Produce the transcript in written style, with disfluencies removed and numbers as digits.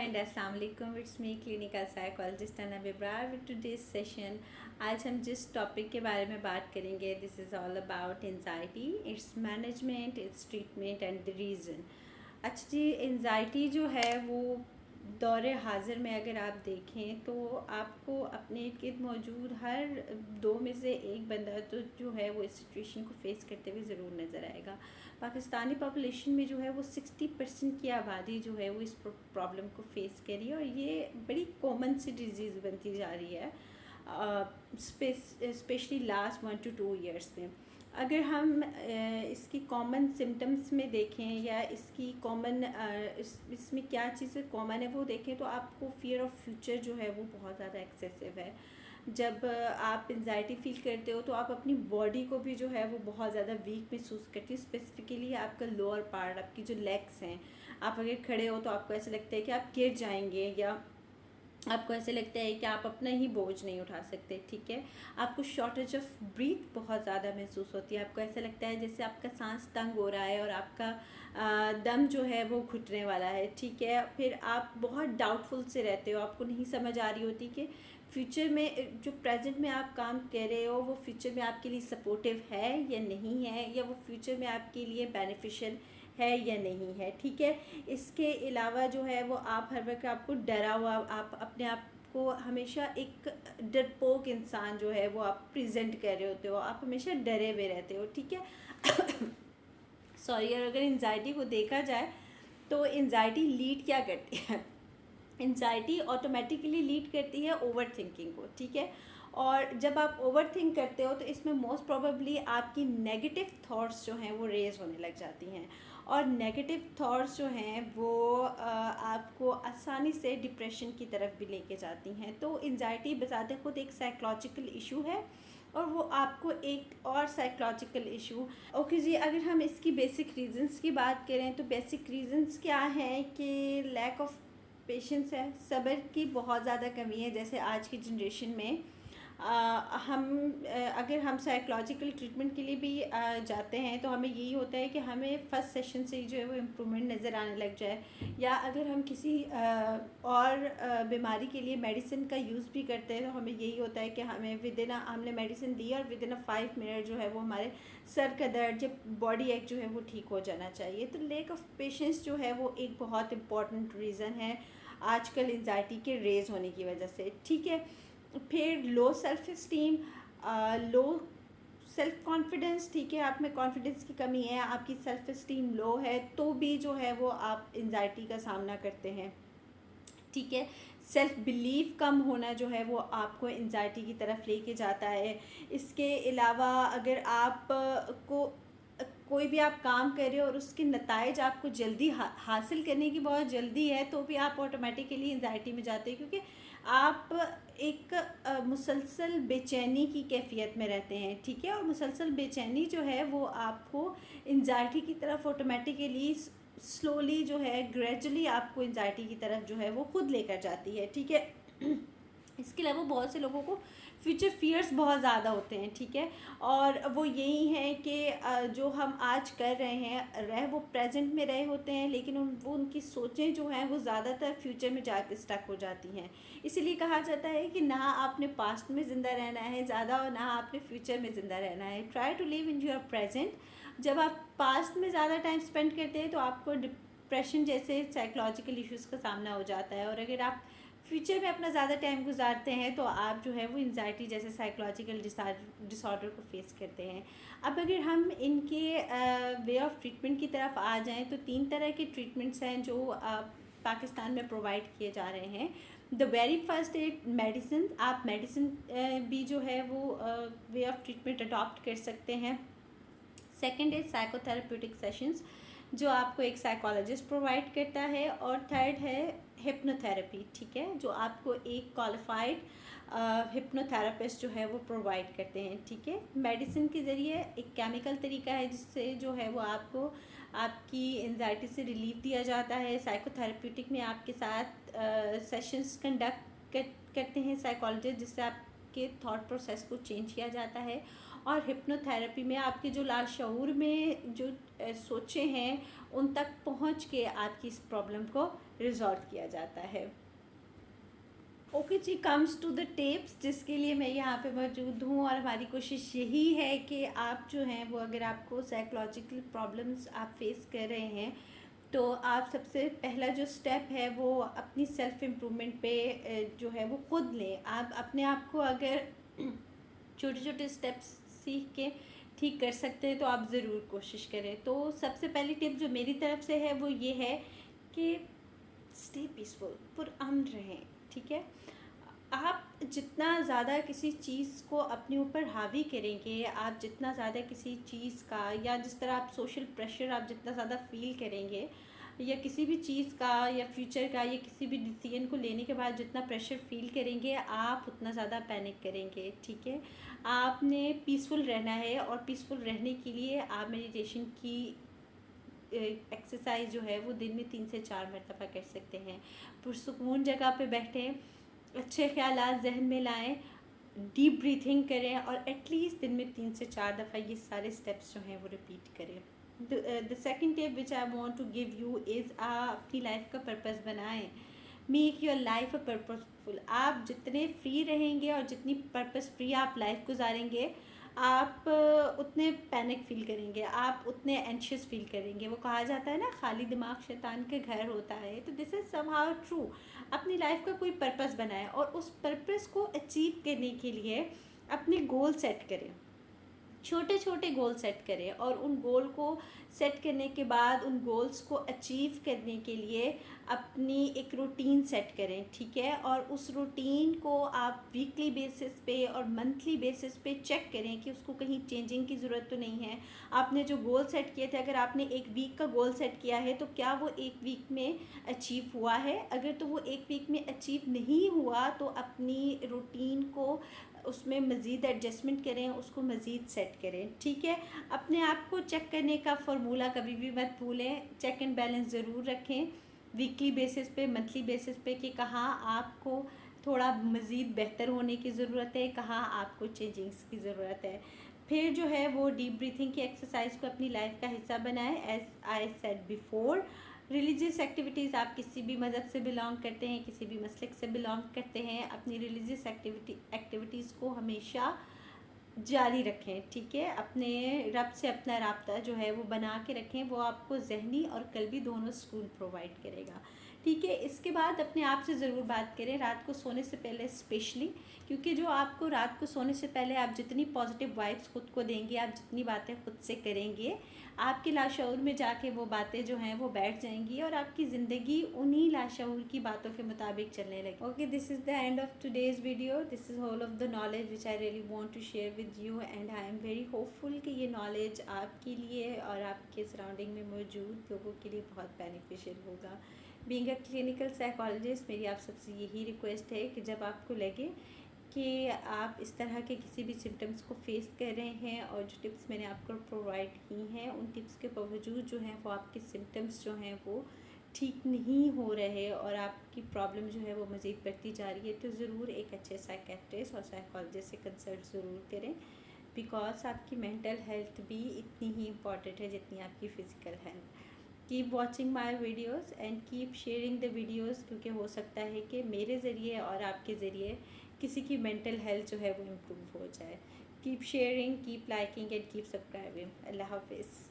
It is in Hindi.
एंड अस्सलाम वालेकुम, इट्स मी क्लिनिकल साइकोलॉजिस्ट अना बिब्रार विद टुडेज सेशन। आज हम जिस टॉपिक के बारे में बात करेंगे, this is all about anxiety, it's management, it's treatment and the reason. अच्छा जी, एंजाइटी जो है वो दौरे हाजिर में अगर आप देखें तो आपको अपने इर्द गिर्द मौजूद हर दो में से एक बंदा तो जो है वो इस सिचुएशन को फेस करते हुए ज़रूर नज़र आएगा। पाकिस्तानी पॉपुलेशन में जो है वो 60% की आबादी जो है वो इस प्रॉब्लम को फेस कर रही है और ये बड़ी कॉमन सी डिजीज़ बनती जा रही है, स्पेशली लास्ट 1 to 2 ईयर्स में। अगर हम इसकी कॉमन सिम्टम्स में देखें या इसकी कॉमन इसमें क्या चीज़ें कॉमन है वो देखें तो आपको फियर ऑफ फ्यूचर जो है वो बहुत ज़्यादा एक्सेसिव है। जब आप एंजाइटी फील करते हो तो आप अपनी बॉडी को भी जो है वो बहुत ज़्यादा वीक महसूस करती हो। स्पेसिफिकली आपका लोअर पार्ट, आपकी जो लेग्स हैं, आप अगर खड़े हो तो आपको ऐसा लगता है कि आप गिर जाएंगे या आपको ऐसे लगता है कि आप अपना ही बोझ नहीं उठा सकते। ठीक है, आपको शॉर्टेज ऑफ ब्रीथ बहुत ज़्यादा महसूस होती है। आपको ऐसा लगता है जैसे आपका सांस तंग हो रहा है और आपका दम जो है वो घुटने वाला है। ठीक है, फिर आप बहुत डाउटफुल से रहते हो, आपको नहीं समझ आ रही होती कि फ्यूचर में जो प्रेजेंट में आप काम कर रहे हो वो फ्यूचर में आपके लिए सपोर्टिव है या नहीं है, या वो फ्यूचर में आपके लिए बेनिफिशियल है या नहीं है। ठीक है, इसके अलावा जो है वो आप हर वक्त आपको डरा हुआ, आप अपने आप को हमेशा एक डरपोक इंसान जो है वो आप प्रेजेंट कर रहे होते हो, आप हमेशा डरे हुए रहते हो। ठीक है सॉरी। और अगर एंजाइटी को देखा जाए तो एंजाइटी लीड क्या करती है, एंजाइटी ऑटोमेटिकली लीड करती है ओवर थिंकिंग को। ठीक है, और जब आप ओवर थिंक करते हो तो इसमें मोस्ट प्रोबेबली आपकी नेगेटिव थॉट्स जो हैं वो रेज होने लग जाती हैं, और नेगेटिव थॉट्स जो हैं वो आपको आसानी से डिप्रेशन की तरफ भी लेके जाती हैं। तो एंजाइटी बजाते खुद एक साइकोलॉजिकल इशू है और वो आपको एक और साइकोलॉजिकल इशू। ओके जी, अगर हम इसकी बेसिक रीजंस की बात करें तो बेसिक रीजंस क्या हैं कि लैक ऑफ पेशेंस है, सब्र की बहुत ज़्यादा कमी है। जैसे आज की जनरेशन में अगर हम साइकोलॉजिकल ट्रीटमेंट के लिए भी जाते हैं तो हमें यही होता है कि हमें फर्स्ट सेशन से ही जो है वो इम्प्रूवमेंट नज़र आने लग जाए, या अगर हम किसी और बीमारी के लिए मेडिसिन का यूज़ भी करते हैं तो हमें यही होता है कि हमें हमने मेडिसिन ली और विदिन 5 मिनट जो है वो हमारे सर का दर्द या बॉडी एक जो है वो ठीक हो जाना चाहिए। तो लेक ऑफ पेशेंस जो है वो एक बहुत इम्पॉर्टेंट रीज़न है आजकल एंजाइटी के रेज होने की वजह से। ठीक है, फिर low self esteem, low self confidence. ठीक है, आप में कॉन्फिडेंस की कमी है, आपकी सेल्फ इस्टीम लो है तो भी जो है वो आप एंजाइटी का सामना करते हैं। ठीक है, सेल्फ बिलीव कम होना जो है वो आपको एंजाइटी की तरफ लेके जाता है। इसके अलावा अगर आप को कोई भी आप काम कर रहे हो और उसके नताइज आपको जल्दी हासिल करने की बहुत जल्दी है तो भी आप ऑटोमेटिकली एंजाइटी में जाते हैं, क्योंकि आप एक मुसलसल बेचैनी की कैफियत में रहते हैं। ठीक है, और मुसलसल बेचैनी जो है वो आपको एंजाइटी की तरफ ऑटोमेटिकली स्लोली जो है ग्रेजुअली आपको एंजाइटी की तरफ जो है वो खुद लेकर जाती है। ठीक है इसके अलावा बहुत से लोगों को फ्यूचर फियर्स बहुत ज़्यादा होते हैं। ठीक है, और वो यही है कि जो हम आज कर रहे हैं वो प्रेजेंट में रहे होते हैं, लेकिन वो उनकी सोचें जो हैं वो ज़्यादातर फ्यूचर में जाके स्टक हो जाती हैं। इसीलिए कहा जाता है कि ना आपने पास्ट में ज़िंदा रहना है ज़्यादा और ना आपने फ्यूचर में ज़िंदा रहना है। Try to live in your present. जब आप पास्ट में ज़्यादा टाइम स्पेंड करते हैं तो आपको डिप्रेशन जैसे साइकोलॉजिकल इश्यूज़ का सामना हो जाता है, और अगर आप फ्यूचर में अपना ज़्यादा टाइम गुजारते हैं तो आप जो है वो एंजाइटी जैसे साइकोलॉजिकल डिसऑर्डर को फेस करते हैं। अब अगर हम इनके वे ऑफ ट्रीटमेंट की तरफ आ जाएं तो 3 तरह के ट्रीटमेंट्स हैं जो पाकिस्तान में प्रोवाइड किए जा रहे हैं। द वेरी फर्स्ट एक मेडिसिन, आप मेडिसिन भी जो है वो वे ऑफ ट्रीटमेंट अडॉप्ट कर सकते हैं। सेकेंड इज साइकोथेरेप्यूटिक सेशंस जो आपको एक साइकोलॉजिस्ट प्रोवाइड करता है, और थर्ड है हिप्नोथेरेपी। ठीक है, जो आपको एक क्वालिफाइड हिप्नोथेरेपिस्ट जो है वो प्रोवाइड करते हैं। ठीक है, मेडिसिन के ज़रिए एक केमिकल तरीका है जिससे जो है वो आपको आपकी एंजाइटी से रिलीफ दिया जाता है। साइकोथेरेप्यूटिक में आपके साथ सेशंस कंडक्ट करते हैं साइकोलॉजिस्ट, जिससे आपके थॉट प्रोसेस को चेंज किया जाता है। और हिप्नोथेरेपी में आपके जो लाशऊर में जो सोचें हैं उन तक पहुंच के आपकी इस प्रॉब्लम को रिजॉल्व किया जाता है। ओके जी, कम्स टू द टिप्स जिसके लिए मैं यहाँ पे मौजूद हूँ, और हमारी कोशिश यही है कि आप जो हैं वो, अगर आपको साइकोलॉजिकल प्रॉब्लम्स आप फेस कर रहे हैं, तो आप सबसे पहला जो स्टेप है वो अपनी सेल्फ इम्प्रूवमेंट पे जो है वो खुद लें। आप अपने आप को अगर छोटे छोटे स्टेप्स सीख के ठीक कर सकते हैं तो आप ज़रूर कोशिश करें। तो सबसे पहली टिप जो मेरी तरफ से है वो ये है कि स्टे पीसफुल, पुरअमन रहें। ठीक है, आप जितना ज़्यादा किसी चीज़ को अपने ऊपर हावी करेंगे, आप जितना ज़्यादा किसी चीज़ का, या जिस तरह आप सोशल प्रेशर आप जितना ज़्यादा फील करेंगे, या किसी भी चीज़ का या फ्यूचर का या किसी भी डिसीजन को लेने के बाद जितना प्रेशर फील करेंगे, आप उतना ज़्यादा पैनिक करेंगे। ठीक है, आपने पीसफुल रहना है, और पीसफुल रहने के लिए आप मेडिटेशन की एक्सरसाइज जो है वो दिन में 3 से 4 मरतबा कर सकते हैं। पुरसुकून जगह पे बैठें, अच्छे ख्यालात जहन में लाएं, डीप ब्रीथिंग करें, और एटलीस्ट दिन में 3 से 4 दफ़ा ये सारे स्टेप्स जो हैं वो रिपीट करें। The second tip which I want to give you is, अपनी लाइफ का पर्पस बनाएं। Make your life a purposeful. आप जितने फ्री रहेंगे और जितनी पर्पस फ्री आप लाइफ गुजारेंगे, आप उतने पैनिक फील करेंगे, आप उतने एंशियस फील करेंगे। वो कहा जाता है ना, खाली दिमाग शैतान के घर होता है। तो दिस इज़ समहाउ ट्रू। अपनी लाइफ का कोई पर्पस बनाएं, और उस पर्पस को अचीव करने के लिए अपने गोल सेट करें। छोटे छोटे गोल सेट करें, और उन गोल को सेट करने के बाद उन गोल्स को अचीव करने के लिए अपनी एक रूटीन सेट करें। ठीक है, और उस रूटीन को आप वीकली बेसिस पे और मंथली बेसिस पे चेक करें कि उसको कहीं चेंजिंग की ज़रूरत तो नहीं है। आपने जो गोल सेट किए थे, अगर आपने एक वीक का गोल सेट किया है तो क्या वो एक वीक में अचीव हुआ है? अगर तो वो एक वीक में अचीव नहीं हुआ तो अपनी रूटीन को उसमें मज़ीद एडजस्टमेंट करें, उसको मज़ीद सेट करें। ठीक है, अपने आप को चेक करने का फार्मूला कभी भी मत भूलें। चेक एंड बैलेंस ज़रूर रखें वीकली बेसिस पे, मंथली बेसिस पे, कि कहाँ आपको थोड़ा मज़ीद बेहतर होने की ज़रूरत है, कहाँ आपको चेंजिंग्स की ज़रूरत है। फिर जो है वो डीप ब्रीथिंग की एक्सरसाइज को अपनी लाइफ का हिस्सा बनाएं। As I said before, religious activities, आप किसी भी मज़हब से बिलोंग करते हैं, किसी भी मसलक से बिलोंग करते हैं, अपनी रिलीजियस एक्टिविटीज़ को हमेशा जारी रखें। ठीक है, अपने रब से अपना राब्ता जो है वो बना के रखें, वो आपको ज़हनी और क़ल्बी दोनों सुकून प्रोवाइड करेगा। ठीक है, इसके बाद अपने आप से ज़रूर बात करें रात को सोने से पहले स्पेशली, क्योंकि जो आपको रात को सोने से पहले आप जितनी पॉजिटिव वाइब्स खुद को देंगे, आप जितनी बातें खुद से करेंगे, आपके लाशऊर में जाके वो बातें जो हैं वो बैठ जाएंगी, और आपकी ज़िंदगी उन्हीं लाशऊर की बातों के मुताबिक चलने लगी। Okay, this is the end of today's video. This is whole of the knowledge which I really want to share with you, and I am very hopeful कि ये नॉलेज आपके लिए और आपके सराउंडिंग में मौजूद लोगों के लिए बहुत बेनिफिशियल होगा। बीइंग अ क्लिनिकल साइकोलॉजिस्ट, मेरी आप सबसे यही रिक्वेस्ट है कि जब आपको लगे कि आप इस तरह के किसी भी सिम्टम्स को फेस कर रहे हैं, और जो टिप्स मैंने आपको प्रोवाइड की हैं, उन टिप्स के बावजूद जो हैं वो आपके सिम्टम्स जो हैं वो ठीक नहीं हो रहे, और आपकी प्रॉब्लम जो है वो मज़ीद बढ़ती जा रही है, तो ज़रूर एक अच्छे साइकेट्रिस्ट और साइकोलॉजिस्ट से कंसल्ट ज़रूर करें, बिकॉज आपकी मेंटल हेल्थ भी इतनी ही इम्पॉर्टेंट है जितनी आपकी physical health. Keep watching my videos and keep sharing the videos, क्योंकि हो सकता है कि मेरे ज़रिए और आपके ज़रिए किसी की मेंटल हेल्थ जो है वो इम्प्रूव हो जाए। Keep sharing, keep liking and keep subscribing. अल्लाह हाफिज़।